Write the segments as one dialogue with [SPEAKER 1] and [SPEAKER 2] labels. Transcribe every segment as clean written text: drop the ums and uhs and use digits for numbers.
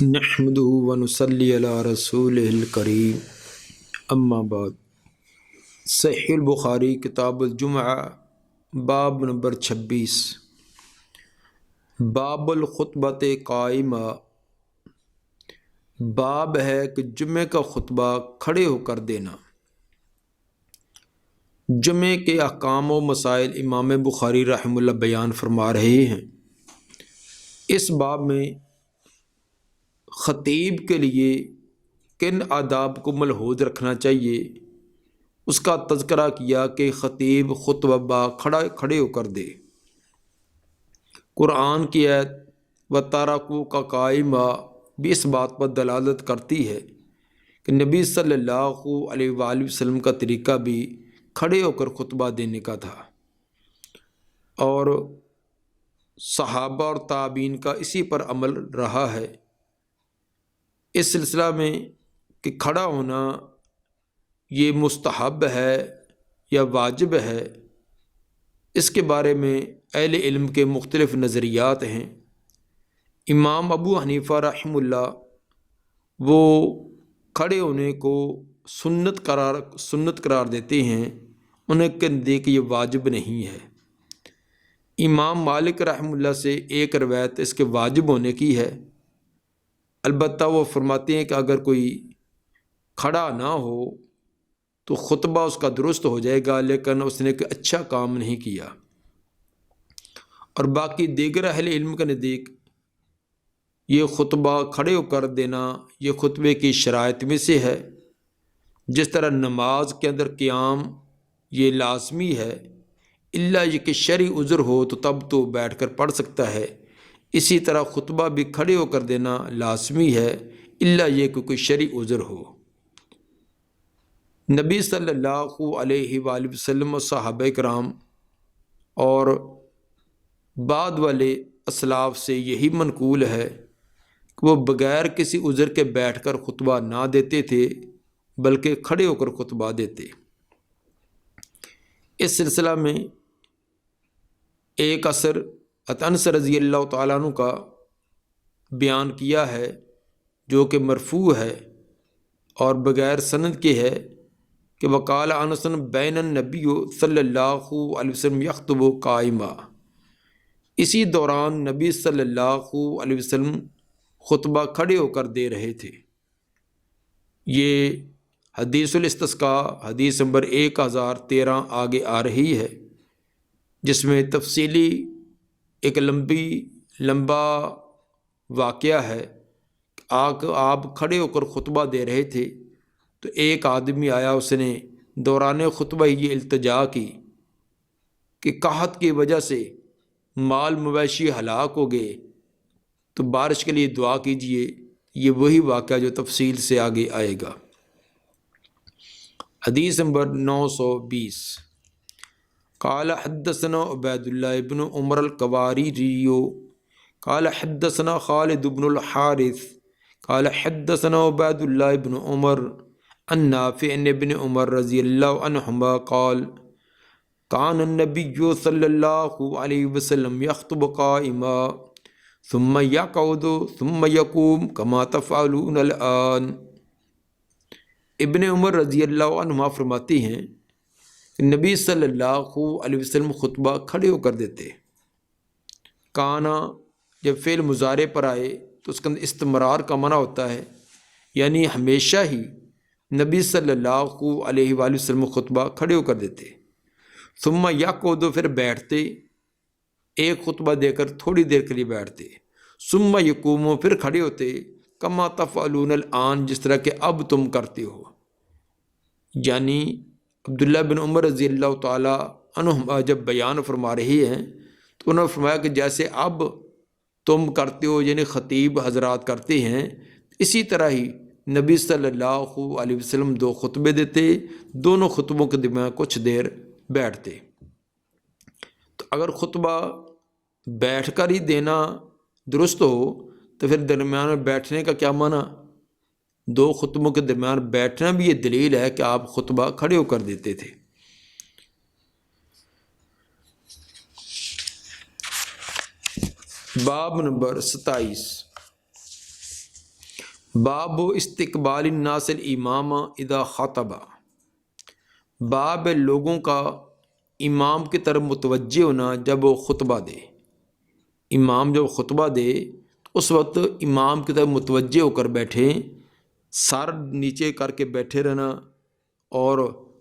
[SPEAKER 1] نحمدہ ونصلی علی رسولہ الکریم اما بعد۔ صحیح البخاری کتاب الجمعہ باب نمبر 26 باب الخطبۃ قائمہ، باب ہے کہ جمعے کا خطبہ کھڑے ہو کر دینا۔ جمعے کے احکام و مسائل امام بخاری رحمہ اللہ بیان فرما رہے ہیں۔ اس باب میں خطیب کے لیے کن آداب کو ملحوظ رکھنا چاہیے اس کا تذکرہ کیا کہ خطیب خطبہ کھڑے ہو کر دے۔ قرآن کی آیت وَتَرَكُوكَ قَائِمًا بھی اس بات پر دلالت کرتی ہے کہ نبی صلی اللہ علیہ وآلہ وسلم کا طریقہ بھی کھڑے ہو کر خطبہ دینے کا تھا، اور صحابہ اور تابعین کا اسی پر عمل رہا ہے۔ اس سلسلہ میں کہ کھڑا ہونا یہ مستحب ہے یا واجب ہے، اس کے بارے میں اہل علم کے مختلف نظریات ہیں۔ امام ابو حنیفہ رحمہ اللہ وہ کھڑے ہونے کو سنت قرار دیتے ہیں، انہیں کہ نزدیک یہ واجب نہیں ہے۔ امام مالک رحمہ اللہ سے ایک روایت اس کے واجب ہونے کی ہے، البتہ وہ فرماتے ہیں کہ اگر کوئی کھڑا نہ ہو تو خطبہ اس کا درست ہو جائے گا، لیکن اس نے کوئی اچھا کام نہیں کیا۔ اور باقی دیگر اہل علم کے نزدیک یہ خطبہ کھڑے ہو کر دینا یہ خطبے کی شرائط میں سے ہے۔ جس طرح نماز کے اندر قیام یہ لازمی ہے، الا یہ کہ شرعی عذر ہو تو تب تو بیٹھ کر پڑھ سکتا ہے، اسی طرح خطبہ بھی کھڑے ہو کر دینا لازمی ہے، الا یہ کہ کوئی شرعی عذر ہو۔ نبی صلی اللہ علیہ وآلہ وسلم و صحابہ کرام اور بعد والے اسلاف سے یہی منقول ہے کہ وہ بغیر کسی عذر کے بیٹھ کر خطبہ نہ دیتے تھے، بلکہ کھڑے ہو کر خطبہ دیتے۔ اس سلسلہ میں ایک اثر انس رضی اللہ تعالیٰ عنہ کا بیان کیا ہے جو کہ مرفوع ہے اور بغیر سند کے ہے کہ وقال انس بین النبی صلی اللہ علیہ وسلم یخطب قائما، اسی دوران نبی صلی اللہ علیہ وسلم خطبہ کھڑے ہو کر دے رہے تھے۔ یہ حدیث الاستسقاء حدیث نمبر 1013 آگے آ رہی ہے، جس میں تفصیلی ایک لمبا واقعہ ہے۔ آپ کھڑے ہو کر خطبہ دے رہے تھے تو ایک آدمی آیا، اس نے دوران خطبہ یہ التجا کی کہ قحط کی وجہ سے مال مویشی ہلاک ہو گئے، تو بارش کے لیے دعا کیجئے۔ یہ وہی واقعہ جو تفصیل سے آگے آئے گا۔ حدیث نمبر 920 قال حدثنا عبید اللہ ابن عمر القواریری قال حدثنا خالد بن الحارث قال حدثنا عبید اللہ ابن عمر عن نافع ابن عمر رضی اللہ عنہما قال کان النبی صلی اللہ علیہ وسلم یخطب قائما ثم یقعد ثم یقوم کما تفعلون الآن۔ ابن عمر رضی اللہ عنہما فرماتے ہیں کہ نبی صلی اللہ علیہ وسلم خطبہ کھڑے ہو کر دیتے۔ کانا جب فعل مضارع پر آئے تو اس کا استمرار کا معنی ہوتا ہے، یعنی ہمیشہ ہی نبی صلی اللہ علیہ وآلہ وسلم خطبہ کھڑے ہو کر دیتے۔ ثم یقعد پھر بیٹھتے، ایک خطبہ دے کر تھوڑی دیر کے لیے بیٹھتے۔ ثم یقوم پھر کھڑے ہوتے، کما تفعلون الآن جس طرح کہ اب تم کرتے ہو۔ یعنی عبداللہ بن عمر رضی اللہ تعالیٰ عنہ جب بیان فرما رہی ہیں تو انہوں نے فرمایا کہ جیسے اب تم کرتے ہو، یعنی خطیب حضرات کرتے ہیں، اسی طرح ہی نبی صلی اللہ علیہ وسلم دو خطبے دیتے، دونوں خطبوں کے درمیان کچھ دیر بیٹھتے۔ تو اگر خطبہ بیٹھ کر ہی دینا درست ہو تو پھر درمیان میں بیٹھنے کا کیا معنی؟ دو خطبوں کے درمیان بیٹھنا بھی یہ دلیل ہے کہ آپ خطبہ کھڑے ہو کر دیتے تھے۔ باب نمبر 27 باب استقبال الناس الامام اذا خطب، باب ہے لوگوں کا امام کی طرف متوجہ ہونا جب وہ خطبہ دے۔ امام جب خطبہ دے تو اس وقت امام کی طرف متوجہ ہو کر بیٹھیں، سر نیچے کر کے بیٹھے رہنا اور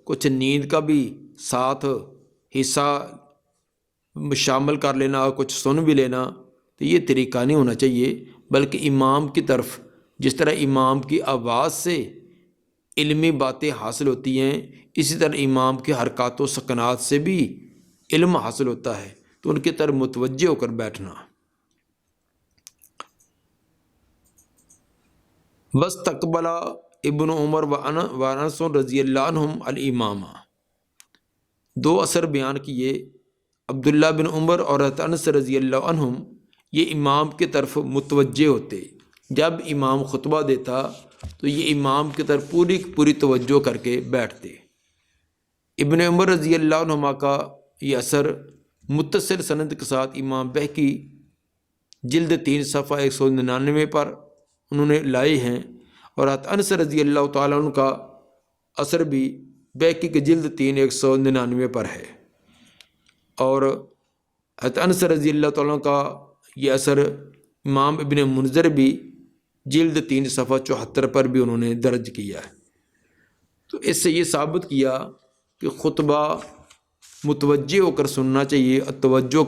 [SPEAKER 1] کچھ نیند کا بھی ساتھ حصہ شامل کر لینا اور کچھ سن بھی لینا، تو یہ طریقہ نہیں ہونا چاہیے، بلکہ امام کی طرف جس طرح امام کی آواز سے علمی باتیں حاصل ہوتی ہیں، اسی طرح امام کی حرکات و سکنات سے بھی علم حاصل ہوتا ہے، تو ان کی طرف متوجہ ہو کر بیٹھنا۔ واستقبل ابن عمر وانس رضی اللہ عنہم الامام، دو اثر بیان کیے، عبداللہ بن عمر اور انس رضی اللہ عنہم یہ امام کی طرف متوجہ ہوتے، جب امام خطبہ دیتا تو یہ امام کی طرف پوری توجہ کر کے بیٹھتے۔ ابن عمر رضی اللہ عنہما کا یہ اثر متصل سند کے ساتھ امام بہقی جلد 3 صفحہ 199 پر انہوں نے لائے ہیں، اور انس رضی اللہ تعالیٰ عنہ کا اثر بھی بہقی کے جلد 3 199 پر ہے، اور انس رضی اللہ تعالیٰ عنہ کا یہ اثر امام ابن منذر بھی جلد 3 صفحہ 74 پر بھی انہوں نے درج کیا ہے۔ تو اس سے یہ ثابت کیا کہ خطبہ متوجہ ہو کر سننا چاہیے، اور توجہ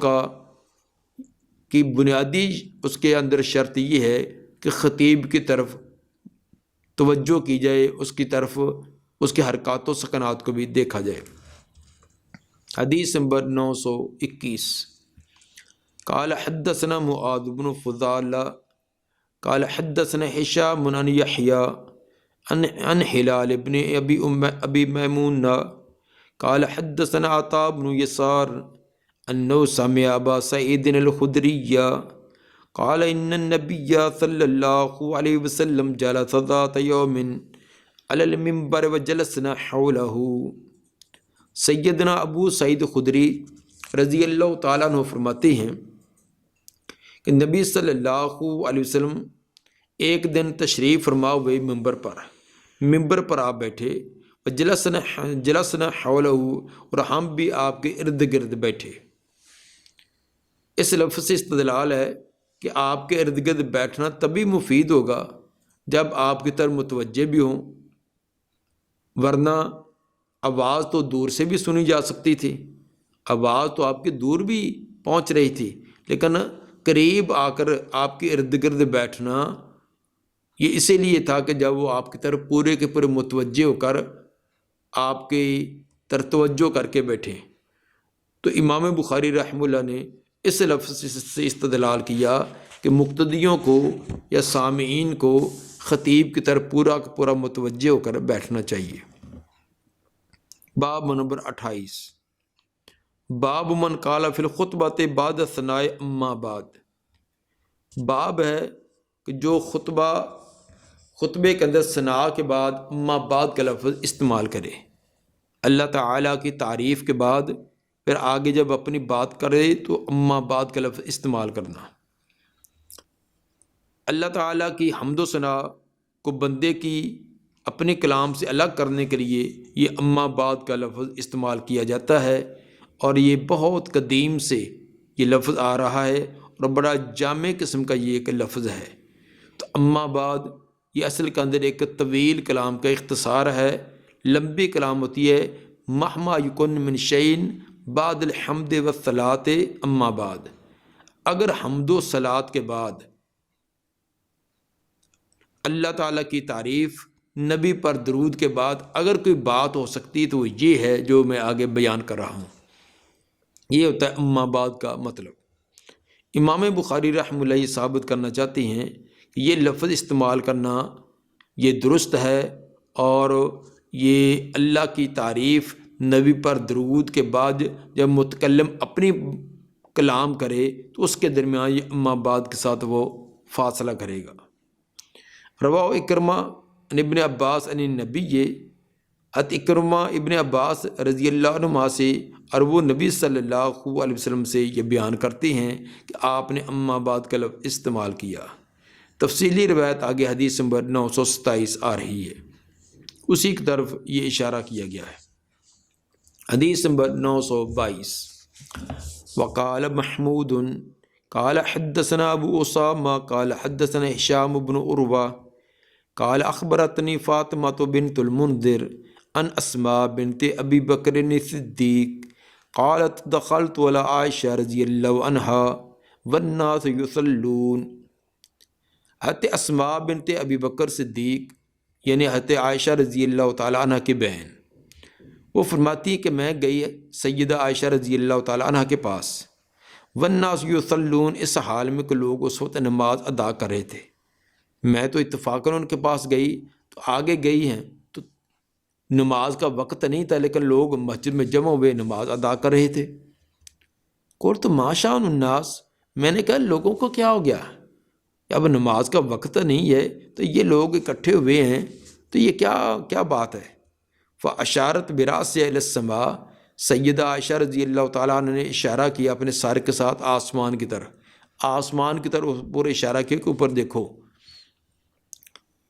[SPEAKER 1] کی بنیادی اس کے اندر شرط یہ ہے کہ خطیب کی طرف توجہ کی جائے، اس کی طرف اس کے حرکات و سکنات کو بھی دیکھا جائے۔ حدیث نمبر 921، قال حدثنا معاذ بن فضالہ قال حدثنا هشام عن يحيى عن هلال بن ابي میمون قال حدثنا عطاء بن يسار انه سمع ابا سعيد الخدري قال ان النبي صلى الله عليه وسلم جلس ذات يوم على المنبر وجلسنا حوله۔ سیدنا ابو سعید خدری رضی اللہ تعالیٰ عنہ فرماتے ہیں کہ نبی صلی اللہ علیہ وسلم ایک دن تشریف فرما ہوئے ممبر پر آپ بیٹھے، جلسنا حولہ، اور ہم بھی آپ کے ارد گرد بیٹھے۔ اس لفظ سے استدلال ہے کہ آپ کے ارد گرد بیٹھنا تبھی مفید ہوگا جب آپ کی طرف متوجہ بھی ہوں، ورنہ آواز تو دور سے بھی سنی جا سکتی تھی، آواز تو آپ کے دور بھی پہنچ رہی تھی، لیکن قریب آ کر آپ کے ارد گرد بیٹھنا یہ اسی لیے تھا کہ جب وہ آپ کی طرف پورے کے پورے متوجہ ہو کر آپ کی طرف توجہ کر کے بیٹھے۔ تو امام بخاری رحمہ اللہ نے اس لفظ سے استدلال کیا کہ مقتدیوں کو یا سامعین کو خطیب کی طرف پورا کا پورا متوجہ ہو کر بیٹھنا چاہیے۔ باب نمبر 28، باب من قال فی الخطبۃ بعد ثناء اما بعد، باب ہے کہ جو خطبے کے اندر ثنا کے بعد اما بعد کا لفظ استعمال کرے، اللہ تعالیٰ کی تعریف کے بعد پھر آگے جب اپنی بات کرے تو اما بعد کا لفظ استعمال کرنا۔ اللہ تعالیٰ کی حمد و ثنا کو بندے کی اپنے کلام سے الگ کرنے کے لیے یہ اما بعد کا لفظ استعمال کیا جاتا ہے، اور یہ بہت قدیم سے یہ لفظ آ رہا ہے، اور بڑا جامع قسم کا یہ ایک لفظ ہے۔ تو اما بعد یہ اصل کے اندر ایک طویل کلام کا اختصار ہے، لمبی کلام ہوتی ہے، مہما یکن من شیء بعد الحمد والصلاۃ اما بعد، اگر حمد و صلاۃ کے بعد اللہ تعالیٰ کی تعریف، نبی پر درود کے بعد اگر کوئی بات ہو سکتی تو یہ ہے جو میں آگے بیان کر رہا ہوں، یہ ہوتا ہے اما بعد کا مطلب۔ امام بخاری رحمہ اللہ یہ ثابت کرنا چاہتے ہیں کہ یہ لفظ استعمال کرنا یہ درست ہے، اور یہ اللہ کی تعریف، نبی پر درود کے بعد جب متکلم اپنی کلام کرے تو اس کے درمیان یہ اما بعد کے ساتھ وہ فاصلہ کرے گا۔ رواہ اکرمہ عن ابن عباس عن النبی، اکرمہ ابن عباس رضی اللہ عنہما سے اور وہ نبی صلی اللہ علیہ وسلم سے یہ بیان کرتے ہیں کہ آپ نے اما بعد کا لفظ استعمال کیا۔ تفصیلی روایت آگے حدیث نمبر 927 آ رہی ہے، اسی کی طرف یہ اشارہ کیا گیا ہے۔ حدیث نمبر 922 وقال محمود قال حدثنا ابو اسامہ قال حدثنا هشام بن عروہ قال اخبرتنی فاطمہ بنت المنذر عن اسماء بنت ابی بکر الصدیق قالت دخلت على عائشہ رضی اللہ عنہا والناس یصلون۔ حضرت اسماء بنت ابی بکر صدیق یعنی حضرت عائشہ رضی اللہ تعالیٰ عنہ کی بہن، وہ فرماتی کہ میں گئی سیدہ عائشہ رضی اللہ تعالیٰ عنہ کے پاس، والناس یصلون، اس حال میں کہ لوگ اس وقت نماز ادا کر رہے تھے۔ میں تو اتفاقاً ان کے پاس گئی تو آگے گئی ہیں تو نماز کا وقت نہیں تھا، لیکن لوگ مسجد میں جمع ہوئے نماز ادا کر رہے تھے۔ قلت ما شأن الناس، میں نے کہا لوگوں کو کیا ہو گیا، اب نماز کا وقت نہیں ہے تو یہ لوگ اکٹھے ہوئے ہیں تو یہ کیا بات ہے۔ فاشارت براسها الی السماء، سیدہ عائشہ رضی اللہ تعالیٰ عنہ نے اشارہ کیا اپنے سر کے ساتھ آسمان کی طرف پورے اشارہ کیا کہ اوپر دیکھو۔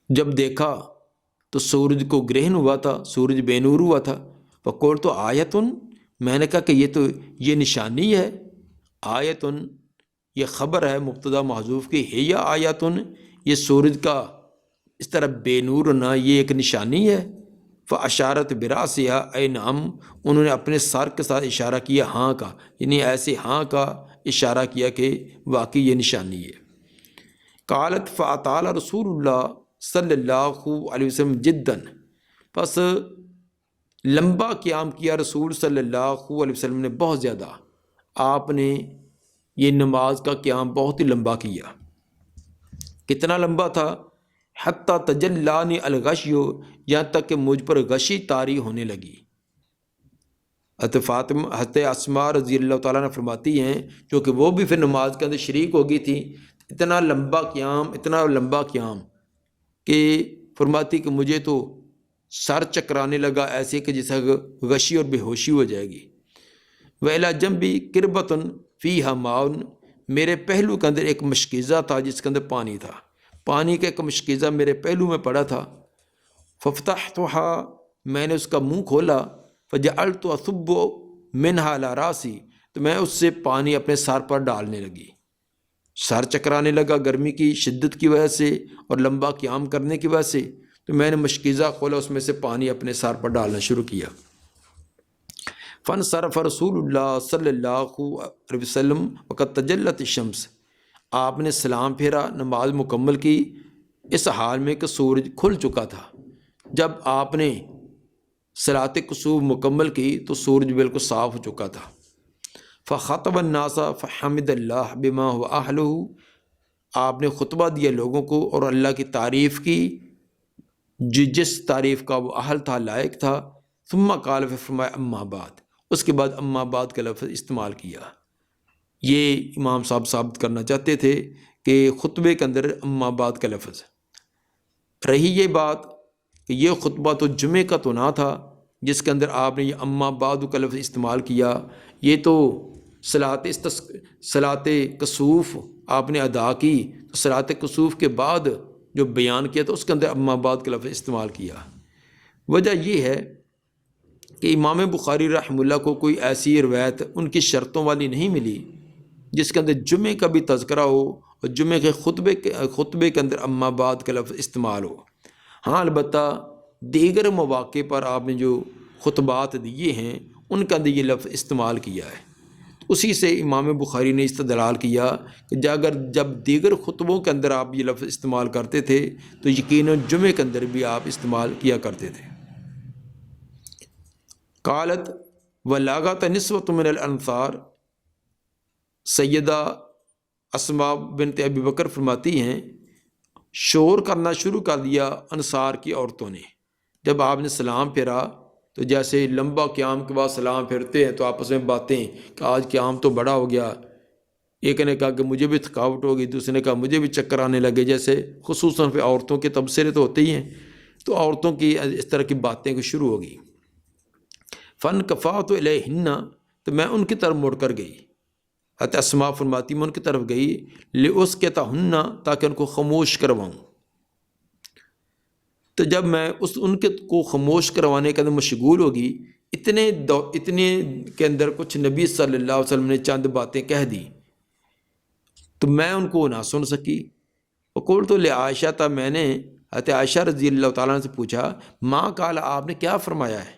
[SPEAKER 1] جب دیکھا تو سورج کو گرہن ہوا تھا، سورج بے نور ہوا تھا۔ فقلت آیتن، میں نے کہا کہ یہ نشانی ہے۔ آیتن یہ خبر ہے مبتدا محذوف کی، ہے یا آیتن یہ سورج کا اس طرح بے نور ہونا یہ ایک نشانی ہے۔ فاشارت براسها اے نعم، انہوں نے اپنے سر کے ساتھ اشارہ کیا ہاں کا، یعنی ایسے ہاں کا اشارہ کیا کہ واقعی یہ نشانی ہے۔ قالت فاطال رسول اللہ صلی اللہ علیہ وسلم جدا، پس لمبا قیام کیا رسول صلی اللہ علیہ وسلم نے بہت زیادہ، آپ نے یہ نماز کا قیام بہت ہی لمبا کیا۔ کتنا لمبا تھا؟ حتی تجلانی الغشی، یہاں تک کہ مجھ پر غشی طاری ہونے لگی۔ حضرت اسماء رضی اللہ تعالیٰ نے فرماتی ہیں کیونکہ وہ بھی پھر نماز کے اندر شریک ہو گئی تھی، اتنا لمبا قیام کہ فرماتی کہ مجھے تو سر چکرانے لگا ایسے کہ جیسا غشی اور بے ہوشی ہو جائے گی۔ وَإِلَى جَنْبِي قِرْبَةٌ فِيهَا مَاءٌ، میرے پہلو کے اندر ایک مشکیزہ تھا جس کے اندر پانی تھا، پانی کا ایک مشکیزہ میرے پہلو میں پڑا تھا۔ فَفْتَحْتُهَا، میں نے اس کا منہ کھولا، فَجَعَلْتُ أَصُبُّ مِنْهَا عَلَى رَأْسِي، تو میں اس سے پانی اپنے سر پر ڈالنے لگی۔ سر چکرانے لگا گرمی کی شدت کی وجہ سے اور لمبا قیام کرنے کی وجہ سے، تو میں نے مشکیزہ کھولا، اس میں سے پانی اپنے سر پر ڈالنا شروع کیا۔ فانصرف رسول اللہ صلی اللہ علیہ وسلم وقد تجلت الشمس، آپ نے سلام پھیرا، نماز مکمل کی اس حال میں کہ سورج کھل چکا تھا۔ جب آپ نے صلاۃ کسوف مکمل کی تو سورج بالکل صاف ہو چکا تھا۔ فخطب الناس فحمد اللہ بما هو اہلہ، آپ نے خطبہ دیا لوگوں کو اور اللہ کی تعریف کی جس تعریف کا وہ اہل تھا، لائق تھا۔ ثم قال، فرمایا اما بعد، اس کے بعد اما بعد کا لفظ استعمال کیا۔ یہ امام صاحب ثابت کرنا چاہتے تھے کہ خطبے کے اندر اما بعد کا لفظ رہی۔ یہ بات کہ یہ خطبہ تو جمعہ کا تو نہ تھا جس کے اندر آپ نے یہ اما بعد کا لفظ استعمال کیا، یہ تو صلاۃ کسوف آپ نے ادا کی، تو صلاۃ کسوف کے بعد جو بیان کیا تھا اس کے اندر اما بعد کا لفظ استعمال کیا۔ وجہ یہ ہے کہ امام بخاری رحمہ اللہ کو کوئی ایسی روایت ان کی شرطوں والی نہیں ملی جس کے اندر جمعے کا بھی تذکرہ ہو اور جمعے کے خطبے کے اندر اما بعد کا لفظ استعمال ہو۔ ہاں البتہ دیگر مواقع پر آپ نے جو خطبات دیے ہیں ان کا اندر یہ لفظ استعمال کیا ہے، اسی سے امام بخاری نے استدلال کیا کہ اگر جب دیگر خطبوں کے اندر آپ یہ لفظ استعمال کرتے تھے تو یقیناً جمعے کے اندر بھی آپ استعمال کیا کرتے تھے۔ قالت ولاغت نسوۃ من الانصار، سیدہ اسماء بنت ابی بکر فرماتی ہیں شور کرنا شروع کر دیا انصار کی عورتوں نے۔ جب آپ نے سلام پھیرا تو جیسے لمبا قیام کے بعد سلام پھیرتے ہیں تو آپس میں باتیں کہ آج قیام تو بڑا ہو گیا، ایک نے کہا کہ مجھے بھی تھکاوٹ ہوگی، دوسرے نے کہا مجھے بھی چکر آنے لگے، جیسے خصوصاً پہ عورتوں کے تبصرے تو ہوتے ہی ہیں، تو عورتوں کی اس طرح کی باتیں شروع ہو گئی۔ فن کفات الیہن، تو میں ان کی طرف مڑ کر گئی، حضرت اسماء فرماتی میں ان کی طرف گئی لِأُسْكِتَهُنَّ تاکہ ان کو خاموش کرواؤں۔ تو جب میں ان کے کو خاموش کروانے کے اندر مشغول ہوگی، اتنے کے اندر کچھ نبی صلی اللہ علیہ وسلم نے چند باتیں کہہ دی تو میں ان کو نہ سن سکی۔ وقلت لعائشہ، تھا میں نے حضرت عائشہ رضی اللہ تعالیٰ عنہ سے پوچھا ماں قال، آپ نے کیا فرمایا ہے؟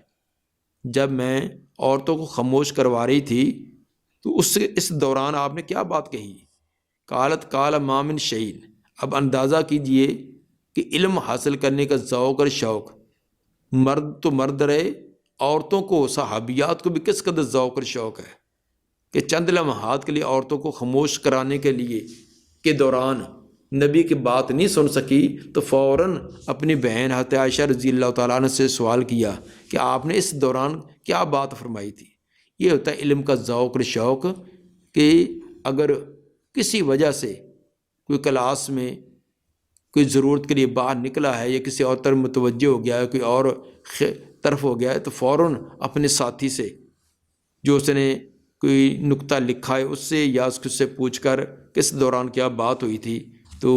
[SPEAKER 1] جب میں عورتوں کو خاموش کروا رہی تھی تو اس دوران آپ نے کیا بات کہی؟ قالت قال ما من شیء، اب اندازہ کیجئے کہ علم حاصل کرنے کا ذوق اور شوق، مرد تو مرد رہے، عورتوں کو، صحابیات کو بھی کس قدر ذوق اور شوق ہے کہ چند لمحات کے لیے عورتوں کو خاموش کرانے کے لیے کے دوران نبی کی بات نہیں سن سکی تو فوراً اپنی بہن حضرت عائشہ رضی اللہ تعالیٰ عنہ سے سوال کیا کہ آپ نے اس دوران کیا بات فرمائی تھی؟ یہ ہوتا ہے علم کا ذوق اور شوق، کہ اگر کسی وجہ سے کوئی کلاس میں کوئی ضرورت کے لیے باہر نکلا ہے یا کسی اور طرف متوجہ ہو گیا ہے، کوئی اور طرف ہو گیا ہے، تو فوراً اپنے ساتھی سے جو اس نے کوئی نکتہ لکھا ہے اس سے یا اس سے پوچھ کر کس دوران کیا بات ہوئی تھی تو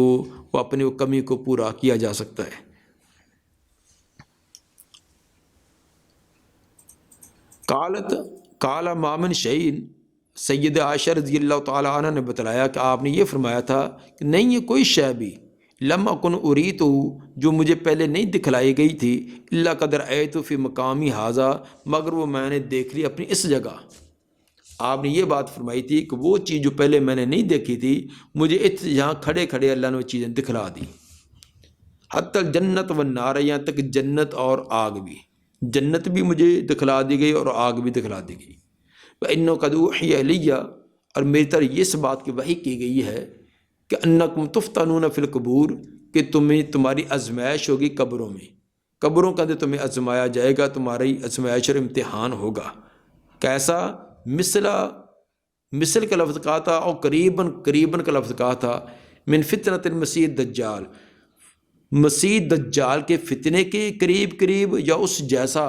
[SPEAKER 1] وہ اپنی وہ کمی کو پورا کیا جا سکتا ہے۔ قال ما من شیء، سید عائشہ رضی اللہ تعالیٰ عنہ نے بتلایا کہ آپ نے یہ فرمایا تھا کہ نہیں یہ کوئی شے بھی لم اکن اریت، جو مجھے پہلے نہیں دکھلائی گئی تھی، الا قد رأیت فی مقامی ھذا، مگر وہ میں نے دیکھ لی اپنی اس جگہ۔ آپ نے یہ بات فرمائی تھی کہ وہ چیز جو پہلے میں نے نہیں دیکھی تھی مجھے یہاں کھڑے کھڑے اللہ نے وہ چیزیں دکھلا دی۔ حتی الجنت والنار، یہاں تک جنت اور آگ بھی، جنت بھی مجھے دکھلا دی گئی اور آگ بھی دکھلا دی گئی۔ وَإِنَّهُ قَدْ أُوحِيَ إِلَيَّ، اور میری طرف یہ بات کی وحی کی گئی ہے کہ أَنَّكُمْ تُفْتَنُونَ فِي الْقُبُورِ، کہ تمہاری آزمائش ہوگی قبروں میں، قبروں کا اندر تمہیں آزمایا جائے گا، تمہاری آزمائش اور امتحان ہوگا۔ کیسا؟ مثل کا لفظ کہا تھا اور قریباً کا لفظ کہا تھا، من فتنۃ المسیح الدجال، مسیح دجال کے فتنے کے قریب یا اس جیسا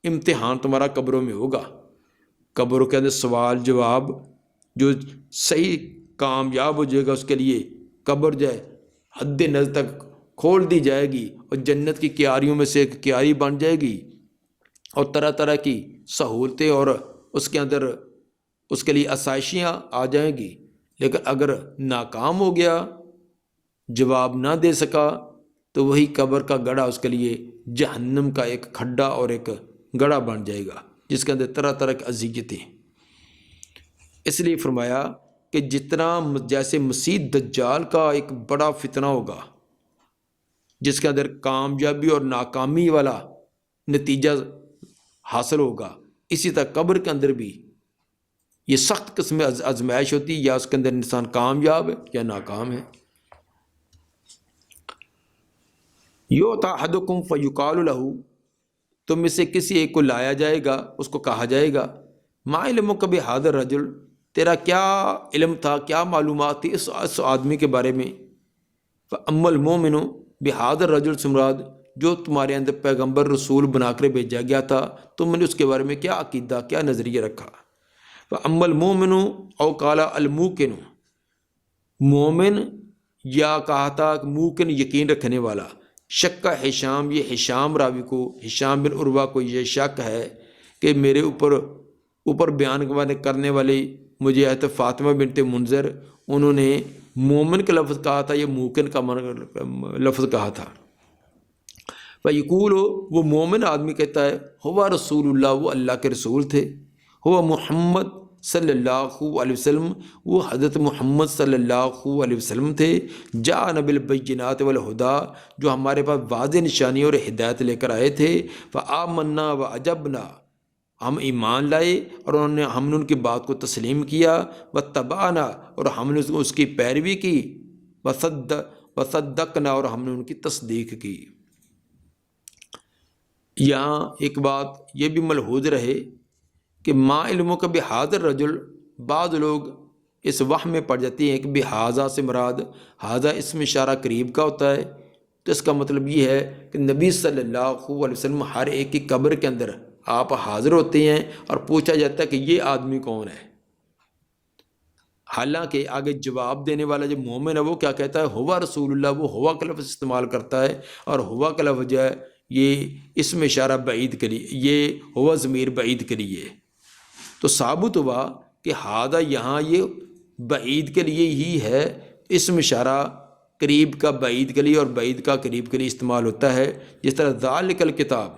[SPEAKER 1] امتحان تمہارا قبروں میں ہوگا۔ قبروں کے اندر سوال جواب جو صحیح کامیاب ہو جائے گا اس کے لیے قبر جائے حد نظر تک کھول دی جائے گی اور جنت کی کیاریوں میں سے ایک کیاری بن جائے گی اور طرح طرح کی سہولتیں اور اس کے اندر اس کے لیے آسائشیاں آ جائیں گی۔ لیکن اگر ناکام ہو گیا، جواب نہ دے سکا، تو وہی قبر کا گڑھا اس کے لیے جہنم کا ایک کھڈا اور ایک گڑھا بن جائے گا جس کے اندر طرح طرح کی اذیتیں۔ اس لیے فرمایا کہ جتنا جیسے مسیح دجال کا ایک بڑا فتنہ ہوگا جس کے اندر کامیابی اور ناکامی والا نتیجہ حاصل ہوگا، اسی طرح قبر کے اندر بھی یہ سخت قسم آزمائش ہوتی ہے، یا اس کے اندر انسان کامیاب ہے یا ناکام ہے۔ یؤتی احدکم فیقال لہ، تم میں سے کسی ایک کو لایا جائے گا، اس کو کہا جائے گا ما علمک بہذا الرجل، تیرا کیا علم تھا، کیا معلومات تھی اس آدمی کے بارے میں۔ فاما المؤمن بہذا الرجل، سمراد جو تمہارے اندر پیغمبر رسول بنا کر بھیجا گیا تھا، تم نے اس کے بارے میں کیا عقیدہ، کیا نظریہ رکھا۔ فاما المؤمن او قال الموقن، مومن یا کہا تھا موقن یقین رکھنے والا۔ شک کا ہشام، یہ ہشام راوی کو، ہشام بن عروہ کو یہ شک ہے کہ میرے اوپر بیان کرنے والے مجھے حضرت فاطمہ بنت منذر، انہوں نے مومن کا لفظ کہا تھا، یہ موقن کا لفظ کہا تھا۔ فیقول، وہ مومن آدمی کہتا ہے ہوا رسول اللہ، وہ اللہ کے رسول تھے، ہوا محمد صلی اللہ علیہ وسلم، وہ حضرت محمد صلی اللہ علیہ وسلم تھے، جاءنا بالبینات والہدی، جو ہمارے پاس واضح نشانی اور ہدایت لے کر آئے تھے۔ فآمنا وعجبنا، ہم ایمان لائے اور ہم نے ان کی بات کو تسلیم کیا۔ واتبعنا، اور ہم نے اس کی پیروی کی۔ وصدقنا، اور ہم نے ان کی تصدیق کی۔ یہاں ایک بات یہ بھی ملحوظ رہے کہ ما علمک بہذا الرجل، بعض لوگ اس وہم میں پڑ جاتی ہیں کہ بہذا سے مراد ہذا اسم اشارہ قریب کا ہوتا ہے، تو اس کا مطلب یہ ہے کہ نبی صلی اللہ علیہ وسلم ہر ایک کی قبر کے اندر آپ حاضر ہوتے ہیں اور پوچھا جاتا ہے کہ یہ آدمی کون ہے۔ حالانکہ آگے جواب دینے والا جو مومن ہے وہ کیا کہتا ہے؟ ہوا رسول اللہ، وہ ہوا کا لفظ استعمال کرتا ہے، اور ہوا کا لفظ جو ہے یہ اسم اشارہ بعید کے لیے، یہ ہوا ضمیر بعید کے لیے. تو ثابت ہوا کہ ہادہ یہاں یہ بعید کے لیے ہی ہے، اسم اشارہ قریب کا بعید کے لیے اور بعید کا قریب کے لیے استعمال ہوتا ہے. جس طرح ذالک الکتاب،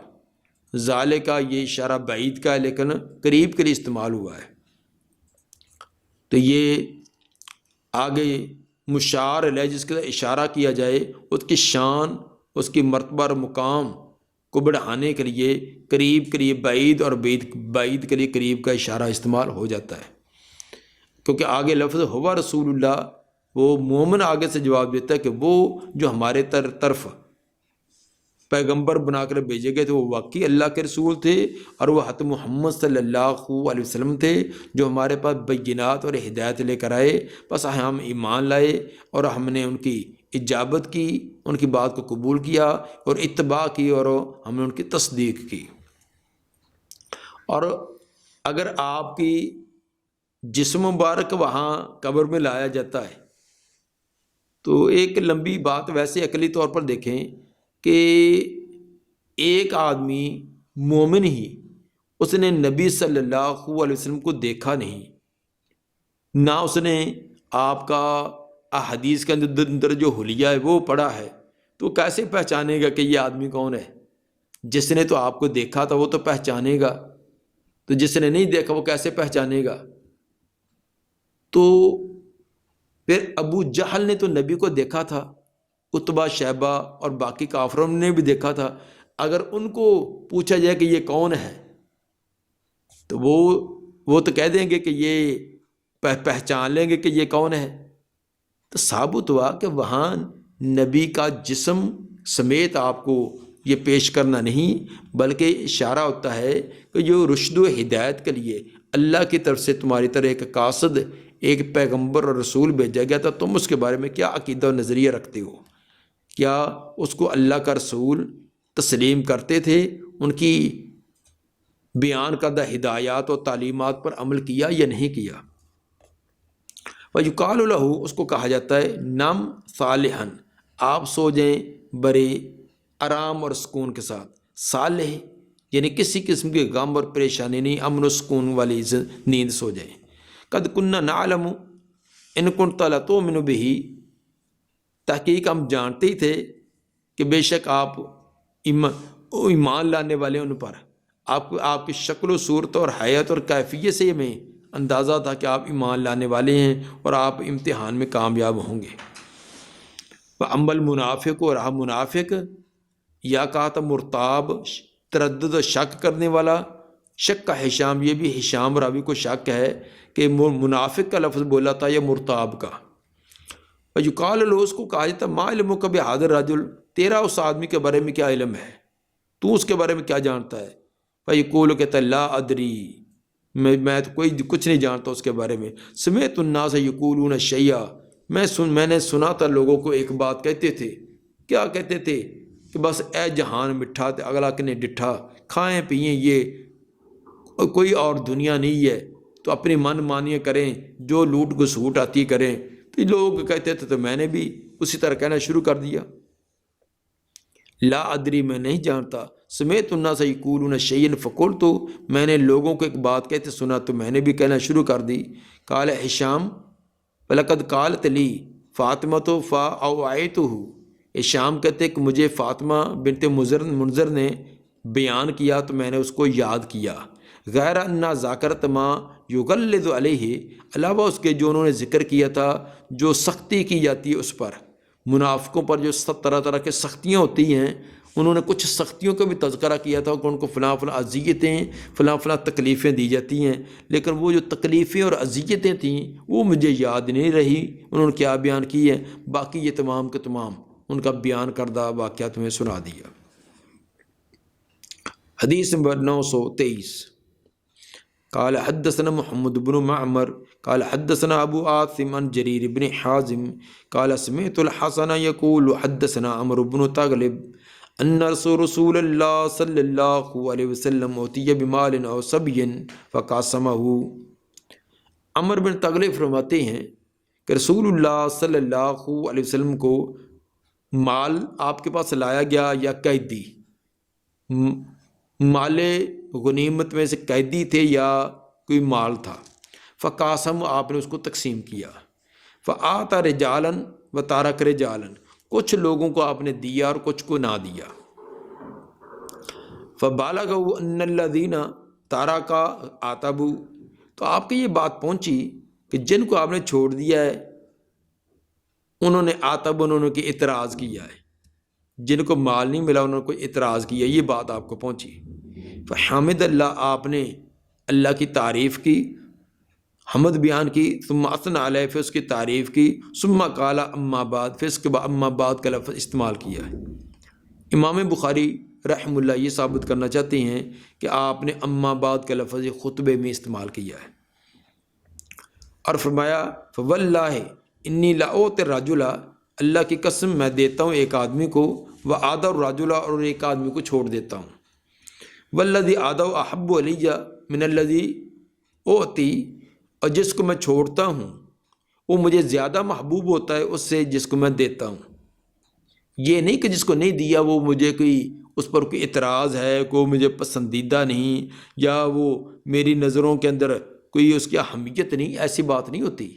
[SPEAKER 1] ذالک کا یہ اشارہ بعید کا ہے لیکن قریب کے لیے استعمال ہوا ہے. تو یہ آگے مشار علیہ جس کے اشارہ کیا جائے اس کی شان، اس کی مرتبہ اور مقام کو بڑھانے کے لیے قریب کے لیے بعید اور بعید کے لیے قریب کا اشارہ استعمال ہو جاتا ہے. کیونکہ آگے لفظ ہوا رسول اللہ، وہ مومن آگے سے جواب دیتا ہے کہ وہ جو ہمارے طرف پیغمبر بنا کر بھیجے گئے تھے وہ واقعی اللہ کے رسول تھے، اور وہ حضرت محمد صلی اللہ علیہ وسلم تھے جو ہمارے پاس بینات اور ہدایت لے کر آئے. بس ہم ایمان لائے اور ہم نے ان کی اجابت کی، ان کی بات کو قبول کیا اور اتباع کی، اور ہم نے ان کی تصدیق کی. اور اگر آپ کی جسم مبارک وہاں قبر میں لایا جاتا ہے تو ایک لمبی بات، ویسے عقلی طور پر دیکھیں کہ ایک آدمی مومن ہی، اس نے نبی صلی اللہ علیہ وسلم کو دیکھا نہیں، نہ اس نے آپ کا احادیث کے اندر جو حلیہ ہے وہ پڑھا ہے، تو کیسے پہچانے گا کہ یہ آدمی کون ہے؟ جس نے تو آپ کو دیکھا تھا وہ تو پہچانے گا، تو جس نے نہیں دیکھا وہ کیسے پہچانے گا؟ تو پھر ابو جہل نے تو نبی کو دیکھا تھا، عتبہ، شیبہ اور باقی کافروں نے بھی دیکھا تھا. اگر ان کو پوچھا جائے کہ یہ کون ہے تو وہ تو کہہ دیں گے کہ یہ پہچان لیں گے کہ یہ کون ہے. تو ثابت ہوا کہ وہاں نبی کا جسم سمیت آپ کو یہ پیش کرنا نہیں، بلکہ اشارہ ہوتا ہے کہ جو رشد و ہدایت کے لیے اللہ کی طرف سے تمہاری طرح ایک قاصد، ایک پیغمبر اور رسول بھیجا گیا تھا، تم اس کے بارے میں کیا عقیدہ و نظریہ رکھتے ہو؟ کیا اس کو اللہ کا رسول تسلیم کرتے تھے؟ ان کی بیان کردہ ہدایات و تعلیمات پر عمل کیا یا نہیں کیا؟ وَيُقَالُ لَهُ، اس کو کہا جاتا ہے نم صالحاً، آپ سو جائیں بڑے آرام اور سکون کے ساتھ. صالح یعنی کسی قسم کے غم اور پریشانی نہیں، امن و سکون والی نیند سو جائیں. قد كنا نعلم ان كنت لتؤمن به، تحقیق ہم جانتے ہی تھے کہ بے شک آپ ایمان لانے والے ان پر، آپ کی شکل و صورت اور حیات اور کیفیت سے ہمیں اندازہ تھا کہ آپ ایمان لانے والے ہیں اور آپ امتحان میں کامیاب ہوں گے. وَأَمَّا الْمُنَافِقُ، اور رہا منافق، یا کہا تھا مرتاب، تردد و شک کرنے والا. شک کا ہشام، یہ بھی ہشام راوی کو شک ہے کہ منافق کا لفظ بولا تھا یا مرتاب کا. وَيُقَالُ لَهُ، اس کو کہا جاتا ما علمک بہذا الرجل، تیرا اس آدمی کے بارے میں کیا علم ہے، تو اس کے بارے میں کیا جانتا ہے؟ فَيَقُولُ، کہتا لا ادری، میں تو کچھ نہیں جانتا اس کے بارے میں. سمعت الناس یقولون شیئا، میں نے سنا تھا لوگوں کو ایک بات کہتے تھے. کیا کہتے تھے؟ کہ بس اے جہان مٹھا تے اگلا کنے ڈٹھا، کھائیں پئیں یہ کوئی اور دنیا نہیں ہے، تو اپنی من مانیاں کریں، جو لوٹ گسوٹ آتی کریں. تو لوگ کہتے تھے تو میں نے بھی اسی طرح کہنا شروع کر دیا. لا ادری، میں نہیں جانتا. سمیت الناس یقولون شیئا فقلت، میں نے لوگوں کو ایک بات کہتے سنا تو میں نے بھی کہنا شروع کر دی. قال ہشام فلقد قالت لی فاطمۃ فاوعیتہ، ہشام کہتے کہ مجھے فاطمہ بنت منذر نے بیان کیا تو میں نے اس کو یاد کیا. غیر انا ذاکرت ما یغلظ علیہ، علاوہ اس کے جو انہوں نے ذکر کیا تھا جو سختی کی جاتی ہے اس پر، منافقوں پر جو طرح طرح کے سختیاں ہوتی ہیں، انہوں نے کچھ سختیوں کا بھی تذکرہ کیا تھا کہ ان کو فلاں فلاں اذیتیں، فلاں فلاں تکلیفیں دی جاتی ہیں. لیکن وہ جو تکلیفیں اور اذیتیں تھیں وہ مجھے یاد نہیں رہی، انہوں نے کیا بیان کی ہے. باقی یہ تمام کے تمام ان کا بیان کردہ واقعہ تمہیں سنا دیا. حدیث نمبر 923. قال حدثنا محمد بن معمر قال حدثنا ابو عاصم عن جرير بن حازم قال سمعت الحسن يقول حدثنا عمرو بن طغلب ان رسول الله صلى الله عليه وسلم اوتي بمال او صبي فقاسمه. عمر بن تغلب فرماتے ہیں کہ رسول اللہ صلی اللہ علیہ وسلم کو مال آپ کے پاس لایا گیا یا قیدی، مال غنیمت میں سے قیدی تھے یا کوئی مال تھا، فقاسم آپ نے اس کو تقسیم کیا، فآتا رجالن و تارک رجالن، کچھ لوگوں کو آپ نے دیا اور کچھ کو نہ دیا، فبالغوا ان الذین تارکا آتبوا، تو آپ کی یہ بات پہنچی کہ جن کو آپ نے چھوڑ دیا ہے انہوں نے انہوں نے اعتراض کیا ہے، جن کو مال نہیں ملا انہوں نے کوئی اعتراض کیا، یہ بات آپ کو پہنچی، فحمد اللہ، آپ نے اللہ کی تعریف کی، حمد بیان کی، ثم اثنى علیہ، پھر اس کی تعریف کی، ثم قال اما بعد، پھر اس کے بعد اما بعد کا لفظ استعمال کیا ہے۔ امام بخاری رحم اللہ یہ ثابت کرنا چاہتے ہیں کہ آپ نے اما بعد کا لفظ خطبے میں استعمال کیا ہے، اور فرمایا فواللہ انی لاؤت الرجل، اللہ کی قسم میں دیتا ہوں ایک آدمی کو، وآدع الرجل، اور ایک آدمی کو چھوڑ دیتا ہوں، والذی آدع احب علی من الذی اوتی، اور جس کو میں چھوڑتا ہوں وہ مجھے زیادہ محبوب ہوتا ہے اس سے جس کو میں دیتا ہوں۔ یہ نہیں کہ جس کو نہیں دیا وہ مجھے کوئی اس پر کوئی اعتراض ہے، کوئی مجھے پسندیدہ نہیں، یا وہ میری نظروں کے اندر کوئی اس کی اہمیت نہیں، ایسی بات نہیں ہوتی۔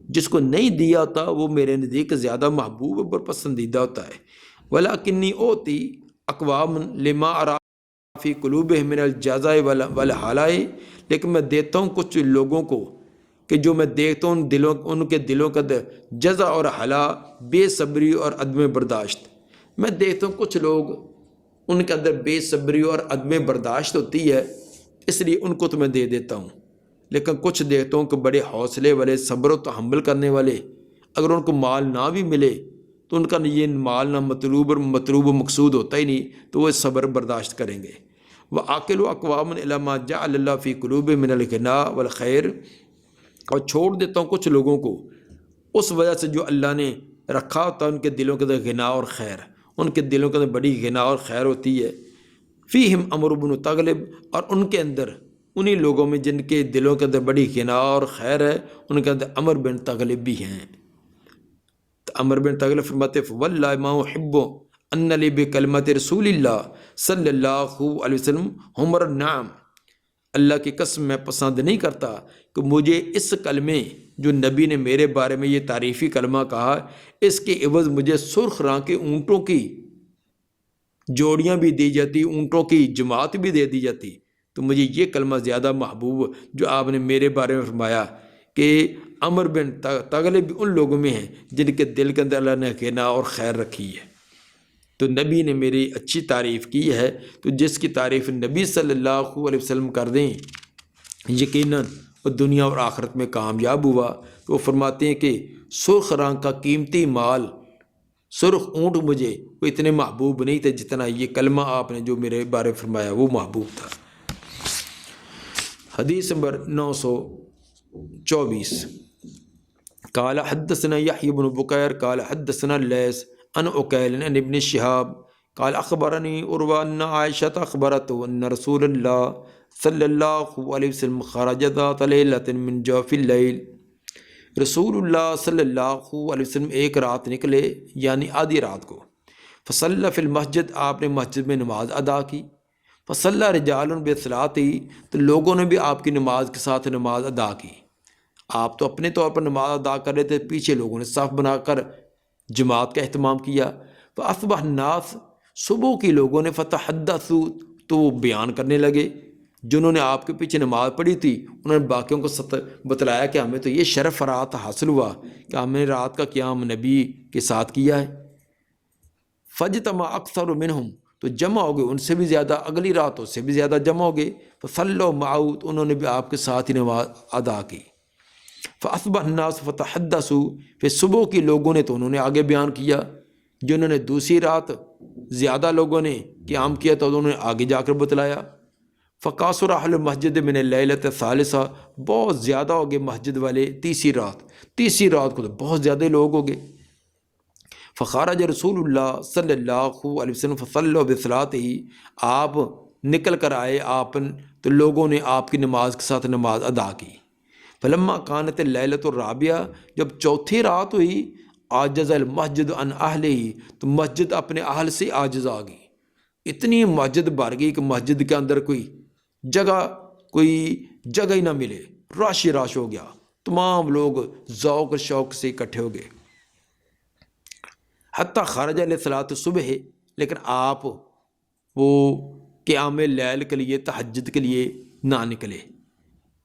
[SPEAKER 1] جس کو نہیں دیا ہوتا وہ میرے نزدیک زیادہ محبوب اور پسندیدہ ہوتا ہے۔ ولیکنی اوتی اقوام لما ارا فی قلوبہم من الجزع والحلاء، لیکن میں دیتا ہوں کچھ لوگوں کو کہ جو میں دیکھتا ہوں ان کے دلوں کا جزع اور حلا، بے صبری اور عدم برداشت، میں دیکھتا ہوں کچھ لوگ ان کے اندر بے صبری اور عدم برداشت ہوتی ہے، اس لیے ان کو تو میں دے دیتا ہوں، لیکن کچھ دیکھتا ہوں کہ بڑے حوصلے والے، صبر و تحمل کرنے والے، اگر ان کو مال نہ بھی ملے تو ان کا یہ مال نہ مطلوب و مقصود ہوتا ہی نہیں، تو وہ صبر برداشت کریں گے۔ وَآكِلُ أَقْوَامٌ إِلَى مَا جَعَلَ اللَّهُ فِي قُلُوبِهِم مِّنَ الْغِنَىٰ وَالْخَيْرِ، اور چھوڑ دیتا ہوں کچھ لوگوں کو اس وجہ سے جو اللہ نے رکھا ہوتا ہے ان کے دلوں کے اندر غنا اور خیر، ان کے دلوں کے اندر بڑی غنا اور خیر ہوتی ہے۔ فیہم عمر بن تغلب، اور ان کے اندر انہی لوگوں میں جن کے دلوں کے اندر بڑی غنا اور خیر ہے ان کے اندر عمر بن تغلب بھی ہیں۔ تو عمر بن تغلب فرماتے واللہ ما احب ان لی بکلمت رسول اللہ صلی اللہ علیہ وسلم حمر النعم، اللہ کی قسم میں پسند نہیں کرتا کہ مجھے اس کلمے جو نبی نے میرے بارے میں یہ تعریفی کلمہ کہا، اس کے عوض مجھے سرخ رنگ کے اونٹوں کی جوڑیاں بھی دی جاتی، اونٹوں کی جماعت بھی دے دی جاتی، تو مجھے یہ کلمہ زیادہ محبوب جو آپ نے میرے بارے میں فرمایا کہ عمر بن تغلب ان لوگوں میں ہیں جن کے دل کے اندر اللہ نے غنا اور خیر رکھی ہے۔ تو نبی نے میری اچھی تعریف کی ہے، تو جس کی تعریف نبی صلی اللہ علیہ وسلم کر دیں یقیناً وہ دنیا اور آخرت میں کامیاب ہوا۔ تو وہ فرماتے ہیں کہ سرخ رنگ کا قیمتی مال، سرخ اونٹ مجھے وہ اتنے محبوب نہیں تھے جتنا یہ کلمہ آپ نے جو میرے بارے فرمایا وہ محبوب تھا۔ حدیث نمبر 924، قال حدثنا یحیی بن بکیر قال حدثنا اللیث عن عقیل عن ابن شہاب قال اخبرنی عروہ ان عائشہ اخبرته ان رسول اللہ صلی اللہ علیہ وسلم خرج ذات لیلۃ من جوف اللیل، رسول اللہ صلی اللہ علیہ وسلم ایک رات نکلے یعنی آدھی رات کو، فصلی فی المسجد، آپ نے مسجد میں نماز ادا کی، فصلی رجال بصلاۃ، تو لوگوں نے بھی آپ کی نماز کے ساتھ نماز ادا کی، آپ تو اپنے طور پر نماز ادا کر رہے تھے، پیچھے لوگوں نے صف بنا کر جماعت کا اہتمام کیا، فاصبح الناس، صبح کی لوگوں نے فتحدثوا، تو وہ بیان کرنے لگے، جنہوں نے آپ کے پیچھے نماز پڑھی تھی انہوں نے باقیوں کو بتلایا کہ ہمیں تو یہ شرف رات حاصل ہوا کہ ہم نے رات کا قیام نبی کے ساتھ کیا ہے۔ فاجتمع اکثر منہم، تو جمع ہو گئے ان سے بھی زیادہ، اگلی راتوں سے بھی زیادہ جمع ہو گئے، فصلوا معه، انہوں نے بھی آپ کے ساتھ ہی نماز ادا کی، فاصبح الناس فتحدثوا، پھر صبح کی لوگوں نے تو انہوں نے آگے بیان کیا، جنہوں نے دوسری رات زیادہ لوگوں نے قیام کیا تو انہوں نے آگے جا کر بتلایا، فقاصر اہل المسجد من اللیلۃ الثالثہ، بہت زیادہ ہو گئے مسجد والے تیسری رات کو تو بہت زیادہ لوگ ہو گئے، فخرج رسول اللہ صلی اللہ علیہ وسلم فصلوا بصلاۃہ، آپ نکل کر آئے آپ، تو لوگوں نے آپ کی نماز کے ساتھ نماز ادا کی، فلما کانت اللیلۃ الرابعہ، جب چوتھی رات ہوئی، عاجز المسجد عن اہلہ، تو مسجد اپنے اہل سے عاجز آ گئی، اتنی مسجد بھر گئی کہ مسجد کے اندر کوئی جگہ ہی نہ ملے، رش ہی رش ہو گیا، تمام لوگ ذوق اور شوق سے اکٹھے ہو گئے۔ حتیٰ خرج لصلاۃ الصبح، لیکن آپ وہ قیام لیل کے لیے، تہجد کے لیے نہ نکلے،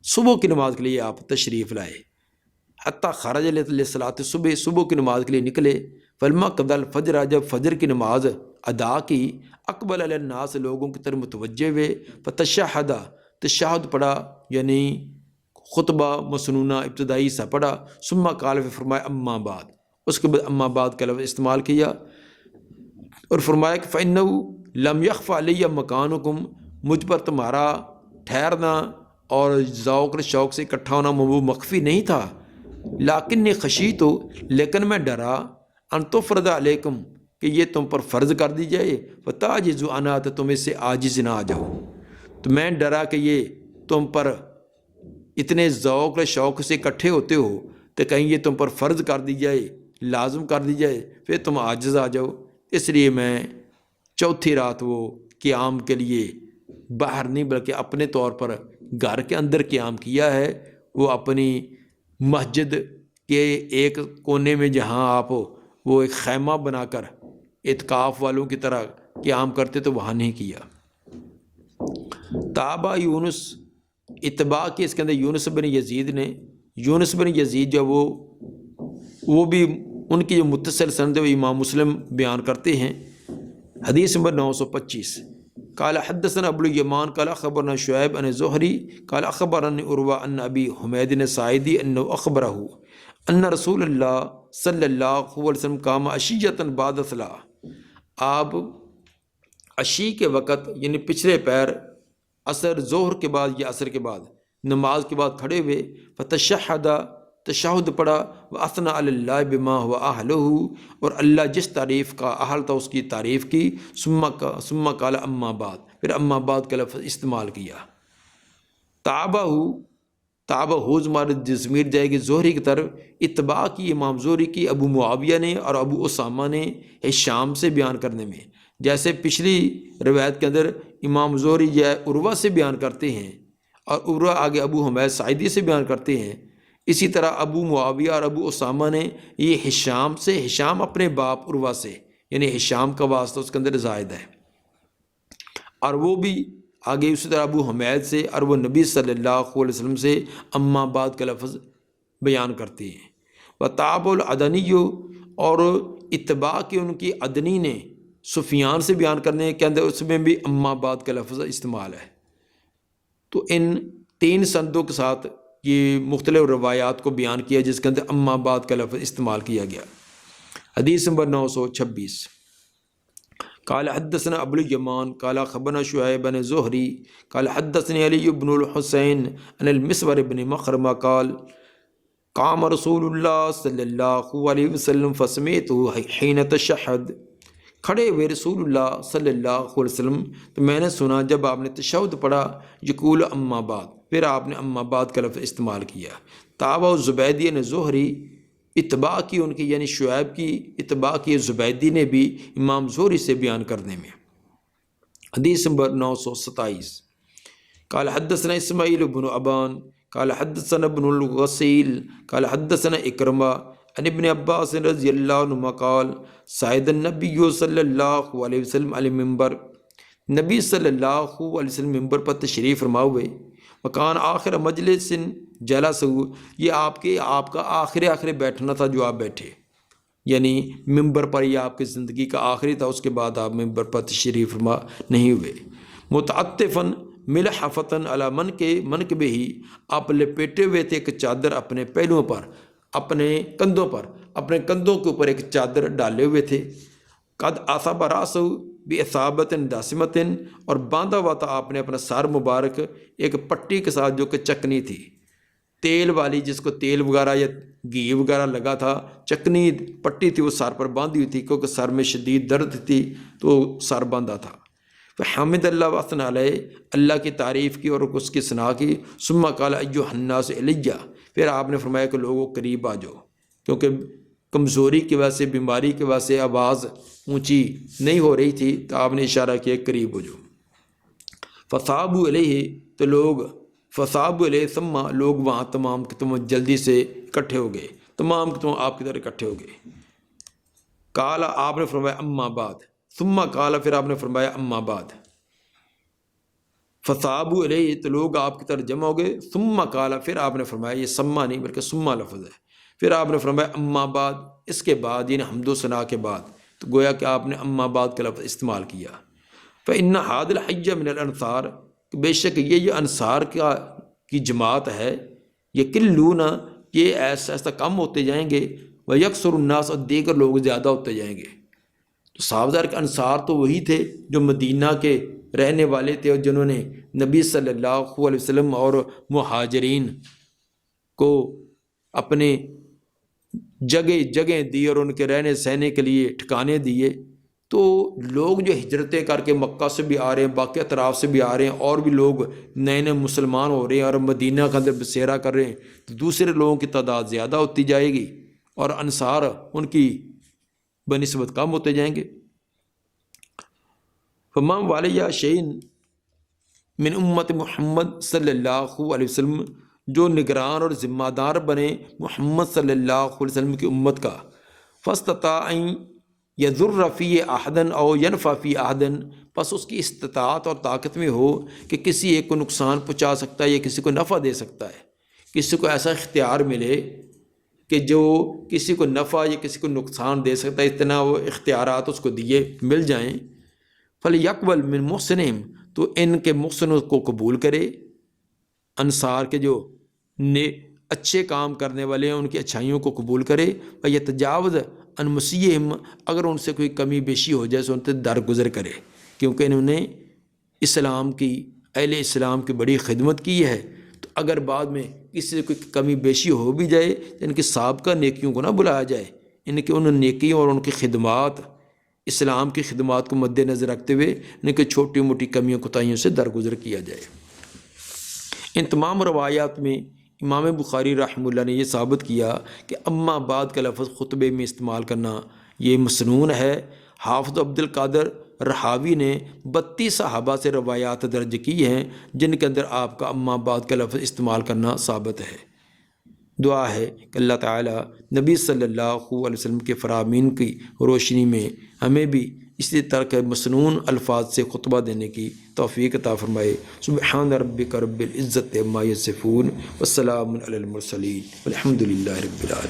[SPEAKER 1] صبح کی نماز کے لیے آپ تشریف لائے۔ حتیٰ خرج لصلاۃ الصبح، صبح کی نماز کے لیے نکلے۔ فلما قضى الفجر، جب فجر کی نماز ادا کی، اقبل علی الناس، لوگوں کی طرف متوجہ ہوئے، فتشہد، تشہد پڑھا یعنی خطبہ مسنونہ ابتدائی سا پڑھا، ثم قال، فرمایا اما بعد، اس کے بعد اما بعد کا لفظ استعمال کیا، اور فرمایا کہ فإنه لم يخف علی مکانکم، مجھ پر تمہارا ٹھہرنا اور ذوق اور شوق سے اکٹھا ہونا وہ مخفی نہیں تھا، لیکن خشیت، لیکن میں ڈرا، ان تفرض علیکم، کہ یہ تم پر فرض کر دی جائے، فتعجزوا عنہا، تو تم اس سے عاجز نہ آ جاؤ، تو میں ڈرا کہ یہ تم پر اتنے ذوق اور شوق سے اکٹھے ہوتے ہو تو کہیں یہ تم پر فرض کر دی جائے، لازم کر دی جائے، پھر تم عاجز آ جاؤ، اس لیے میں چوتھی رات وہ قیام کے لیے باہر نہیں بلکہ اپنے طور پر گھر کے اندر قیام کیا ہے، وہ اپنی مسجد کے ایک کونے میں جہاں آپ وہ ایک خیمہ بنا کر اعتکاف والوں کی طرح قیام کرتے تو وہاں نہیں کیا۔ تابع یونس، اتباع کی اس کے اندر یونس بن یزید نے، یونس بن یزید جو وہ بھی ان کی جو متصل سند ہے وہ امام مسلم بیان کرتے ہیں۔ حدیث نمبر 925، قال حدثنا ابو الیمان قال اخبرنا شعیب عن زہری قال اخبرني عروہ عن ابی حمید الساعدی انه اخبرہ ان رسول اللہ صلی اللہ علیہ وسلم قام عشیۃ بعد الصلاۃ، آپ عشی کے وقت یعنی پچھلے پیر عصر، ظہر کے بعد یا عصر کے بعد نماز کے بعد کھڑے ہوئے، فتشہد، تشہد پڑھا، واثنى علی اللہ بما هو اہلہ، اور اللہ جس تعریف کا اہل تھا اس کی تعریف کی، ثم قال اما بعد، پھر اما بعد کا لفظ استعمال کیا۔ تابعہ ہمارے ضمیر جائے گی زہری کی طرف، اتباع کی امام زہری کی ابو معاویہ نے اور ابو اسامہ نے ہشام سے بیان کرنے میں، جیسے پچھلی روایت کے اندر امام زہری جو ہے عروہ سے بیان کرتے ہیں اور عروہ آگے ابو حمید ساعدی سے بیان کرتے ہیں، اسی طرح ابو معاویہ اور ابو اسامہ نے یہ ہشام سے، ہشام اپنے باپ عروہ سے، یعنی ہشام کا واسطہ اس کے اندر زائد ہے، اور وہ بھی آگے اسی طرح ابو حمید سے، اور وہ نبی صلی اللہ علیہ وسلم سے اما بعد کا لفظ بیان کرتے ہیں۔ وتابع العدنی، اور اتباع کی ان کی عدنی نے سفیان سے بیان کرنے کے اندر اس میں بھی اما بعد کا لفظ استعمال ہے۔ تو ان تین سندوں کے ساتھ یہ مختلف روایات کو بیان کیا جس کے اندر اما بعد کا لفظ استعمال کیا گیا۔ حدیث نمبر 926، قال حدثنا ابو الیمان قال خبرنا شعیب بن زہری قال حدثني علی بن الحسین عن المسور بن مخرمہ قال قام رسول اللہ صلی اللہ علیہ وسلم فسمعته حین تشہد، کھڑے ہوئے رسول اللہ صلی اللہ علیہ وسلم تو میں نے سنا جب آپ نے تشہد پڑھا، یقول اما بعد، پھر آپ نے اما بعد کا لفظ استعمال کیا۔ تابع زبیدی نے زہری، اتباع کی ان کی یعنی شعیب کی اتباع کی زبیدی نے بھی امام زہری سے بیان کرنے میں۔ حدیث نمبر 927، قال حدثنا اسماعیل بن ابان قال حدثنا ابن الغسیل قال حدثنا اکرمہ عن ابن عباس رضی اللہ عنہما قال صعد النبی صلی اللہ علیہ وسلم علی المنبر، نبی صلی اللہ علیہ وسلم ممبر پر تشریف فرما ہوئے، مکان آخر مجلس جلسہ، یہ آپ کا آخر بیٹھنا تھا جو آپ بیٹھے، یعنی ممبر پر یہ آپ کی زندگی کا آخری تھا، اس کے بعد آپ ممبر پر تشریف فرما نہیں ہوئے۔ متعطفاً ملحفتاً علی منکبہ، آپ لپیٹے ہوئے تھے ایک چادر اپنے پہلوؤں پر، اپنے کندھوں کے اوپر ایک چادر ڈالے ہوئے تھے۔ قد اصاب راسہ باصابۃ داسمۃ، اور باندھا ہوا تھا آپ نے اپنا سر مبارک ایک پٹی کے ساتھ جو کہ چکنی تھی، تیل والی، جس کو تیل وغیرہ یا گھی وغیرہ لگا تھا، چکنی پٹی تھی وہ سر پر باندھی ہوئی تھی، کیونکہ سر میں شدید درد تھی تو سر باندھا تھا۔ فحمد اللہ واثنى علیہ، اللہ کی تعریف کی اور اس کی ثنا کی، ثم قال ایھا الناس الیہ، پھر آپ نے فرمایا کہ لوگوں قریب آ جاؤ، کیونکہ کمزوری کی وجہ سے، بیماری کی وجہ سے آواز اونچی نہیں ہو رہی تھی، تو آپ نے اشارہ کیا قریب ہو جاؤ۔ فصابوا علیہ، تو لوگ فصابوا علیہ ثم، لوگ وہاں تمام کے تمام جلدی سے اکٹھے ہو گئے، تمام کے تمام آپ کی طرح اکٹھے ہو گئے۔ قال، آپ نے فرمایا اما بعد، ثم قال، پھر آپ نے فرمایا اما بعد، فصابوا علیہ، تو لوگ آپ کی طرف جمع ہو گئے، ثم قال، پھر آپ نے فرمایا، یہ سما نہیں بلکہ سما لفظ ہے، پھر آپ نے فرمایا اما بعد، اس کے بعد یعنی حمد و ثنا کے بعد، تو گویا کہ آپ نے اما بعد کا لفظ استعمال کیا۔ فإن هذا الحج من الانصار، بے شک یہ انصار کی جماعت ہے، یقلون، یہ ایسا ایسا کم ہوتے جائیں گے، ویکثر الناس، اور دیگر لوگ زیادہ ہوتے جائیں گے۔ تو صاف ظاہر کہ انصار تو وہی تھے جو مدینہ کے رہنے والے تھے، اور جنہوں نے نبی صلی اللہ علیہ وسلم اور مہاجرین کو اپنے جگہ دی اور ان کے رہنے سہنے کے لیے ٹھکانے دیے۔ تو لوگ جو ہجرتیں کر کے مکہ سے بھی آ رہے ہیں، باقی اطراف سے بھی آ رہے ہیں، اور بھی لوگ نئے نئے مسلمان ہو رہے ہیں اور مدینہ کے اندر بسیرا کر رہے ہیں، تو دوسرے لوگوں کی تعداد زیادہ ہوتی جائے گی اور انصار ان کی بنسبت کم ہوتے جائیں گے۔ فمن والیہ شیئن من امت محمد صلی اللہ علیہ وسلم، جو نگران اور ذمہ دار بنے محمد صلی اللہ علیہ وسلم کی امت کا، فاستطاع ان یضر فی احدا او ینفع فی احدا، پس اس کی استطاعت اور طاقت میں ہو کہ کسی ایک کو نقصان پہنچا سکتا ہے یا کسی کو نفع دے سکتا ہے، کسی کو ایسا اختیار ملے کہ جو کسی کو نفع یا کسی کو نقصان دے سکتا ہے، اتنا وہ اختیارات اس کو دیے مل جائیں، فلیقبل من محسنہم، تو ان کے محسنوں کو قبول کرے، انصار کے جو اچھے کام کرنے والے ہیں ان کی اچھائیوں کو قبول کرے، اور یہ تجاوز ان مسیحہم، اگر ان سے کوئی کمی بیشی ہو جائے تو ان سے درگزر کرے، کیونکہ انہوں نے اسلام کی، اہل اسلام کی بڑی خدمت کی ہے، تو اگر بعد میں کسی سے کوئی کمی بیشی ہو بھی جائے تو ان کی سابقہ نیکیوں کو نہ بلایا جائے، ان کی ان نیکیوں اور ان کی خدمات، اسلام کی خدمات کو مد نظر رکھتے ہوئے ان کی چھوٹی موٹی کمیوں کوتاہیوں سے درگزر کیا جائے۔ ان تمام روایات میں امام بخاری رحمہ اللہ نے یہ ثابت کیا کہ اما بعد کا لفظ خطبے میں استعمال کرنا یہ مسنون ہے۔ حافظ عبد القادر رحاوی نے 32 صحابہ سے روایات درج کی ہیں جن کے اندر آپ کا اما بعد کا لفظ استعمال کرنا ثابت ہے۔ دعا ہے کہ اللہ تعالیٰ نبی صلی اللہ علیہ وسلم کے فرامین کی روشنی میں ہمیں بھی اسی طرح کے مسنون الفاظ سے خطبہ دینے کی توفیق عطا فرمائے۔ سبحان ربک رب العزت عما یصفون والسلام علی المرسلین والحمد للہ رب العالمین۔